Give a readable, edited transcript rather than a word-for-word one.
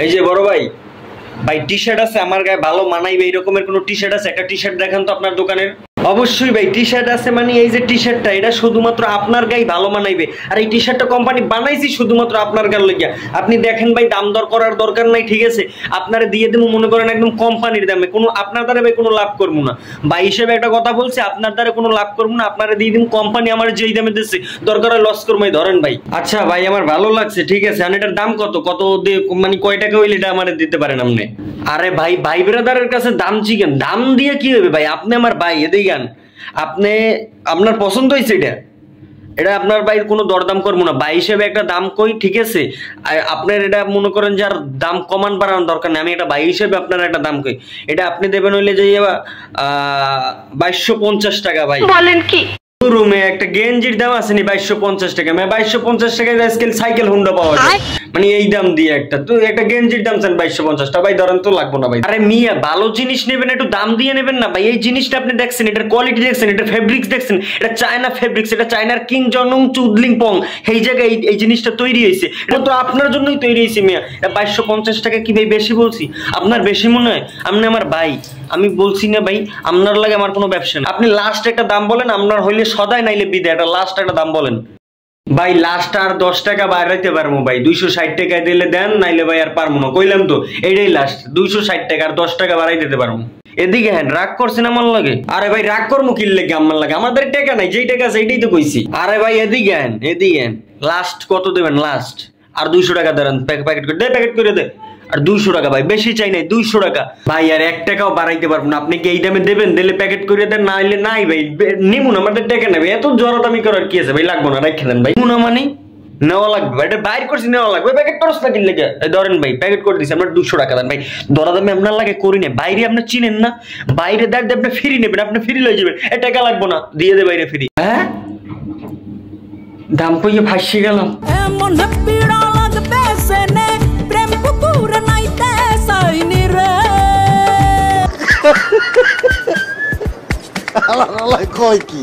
এই যে বড় ভাই, ভাই টি শার্ট আছে আমার গায়ে ভালো মানাইবে এই রকমের কোন টি শার্ট আছে? একটা টি শার্ট দেখান তো আপনার দোকানের। অবশ্যই ভাই টি শার্ট আছে, মানে এই যে টি শার্টটা এটা শুধুমাত্র আপনার গায়ে ভালো মানাইবে, আর এই টি শার্টটা কোম্পানি বানাইছি শুধুমাত্র আপনার গায়ে লাগিয়া। আপনি দেখেন ভাই, দাম দর করার দরকার নাই, ঠিক আছে? আপনারা দিয়ে দেবো মনে করেন একদম কোম্পানির দামে, কোনো আপনার দ্বারা ভাই কোনো লাভ করবো না ভাই। হিসেবে একটা কথা বলছি, আপনার দ্বারা কোনো লাভ করবো না, আপনারা দিয়ে দিন কোম্পানি আমার যেই দামে দিচ্ছে, দরকার হয় লস করবো ধরেন ভাই। আচ্ছা ভাই আমার ভালো লাগছে, ঠিক আছে, আর এটার দাম কত কত মানে কয় টাকা হইলে এটা আমার দিতে পারেন আপনি? আরে ভাই, ভাই ব্রাদারের কাছে দাম চিকেন, দাম দিয়ে কি হবে ভাই? আপনি আমার ভাই, এদিকে আপনি, আপনার পছন্দ হয়েছে এটা, এটা আপনার ভাই কোনো দরদাম করবো না ভাই, হিসেবে একটা দাম কই, ঠিক আছে? আপনার এটা মনে করেন যে আর দাম কমান বাড়ানোর দরকার নেই, আমি একটা ভাই হিসেবে আপনার একটা দাম কই, এটা আপনি দেবেন হইলে যে 2250 টাকা। ভাই বলেন কি? রুমে একটা গেঞ্জির দাম আছে নি 2250 টাকা, মানে 2250 টাকায় আজকাল সাইকেল হুন্ডা পাওয়া যায়, মানে এই দাম দিয়ে একটা তো একটা গেঞ্জির দাম চান 2250 টাকা। ভাই ধরেন তো, লাগবো না ভাই। আরে মিয়া, ভালো জিনিস নেবেন একটু দাম দিয়ে নেবেন না ভাই। এই জিনিসটা আপনি দেখছেন, এটার কোয়ালিটি দেখছেন, এটা ফেব্রিক্স দেখছেন, এটা চায়না ফেব্রিক্স, এটা চায়নার কিং জনং চুদলিং পং এই জায়গায় এই জিনিসটা তৈরি হয়েছে, এটা তো আপনার জন্যই তৈরি হয়েছে মিয়া। এটা 2250 টাকা কি ভাই বেশি বলছি? আপনার বেশি মনে হয়? আপনি আমার ভাই, আমি বলছি না ভাই আপনার লাগে আমার কোনো ব্যবসা নেই। আপনি লাস্ট একটা দাম বলেন, আপনার হইলে সদাই নাইলে বিদায়, একটা লাস্ট একটা দাম বলেন ভাই। লাস্ট আর 10 টাকা বাড়াইতে পারবো ভাই, 260 টাকা দিলে দেন, নাইলে ভাই আর পারবো না, কইলাম তো এটাই লাস্ট। 260 টাকা আর 10 টাকা বাড়াই দিতে পারবো। এদিকে হ্যাঁ, রাগ করছেন আমার লাগে? আরে ভাই রাগ করবো কি লাগে আমার লাগে? আমাদের টাকা নাই, যেই টাকা আছে এইটাই তো কইছি। আরে ভাই এদিকে হ্যাঁ, এদিকে হ্যাঁ, লাস্ট কত দেবেন? লাস্ট আর 200 টাকা দেন, প্যাকেট করে দে, প্যাকেট করে দে। আর 200 টাকা ভাই, বেশি চাই নাই, 200 টাকা ভাই, আর 1 টাকাও বাড়াইতে পারবো না। আপনি কি এই দামে দেবেন? দিলে প্যাকেট করে দেন, না হলে নাই ভাই, নিমুন, আমাদের টাকা নেবে। এত জড়াতামি করার কি আছে ভাই? লাগবো না, রেখে দেন ভাই। না মানে নেওয়া লাগবে, এটা বাইর করছি, নেওয়া লাগবে। প্যাকেট করছ না কিনলে ধরেন ভাই, প্যাকেট করে দিচ্ছি, আপনার 200 টাকা দেন ভাই। দরাদামি আপনার লাগে করি না, বাইরে আপনি চিনেন না, বাইরে দাঁড় দিয়ে আপনি ফ্রি নেবেন, আপনি ফ্রি লয়ে যাবেন, এ টাকা লাগবো না, দিয়ে দে বাইরে ফ্রি। হ্যাঁ দাম কইয়ে ফাঁসি গেলাম। কয় কি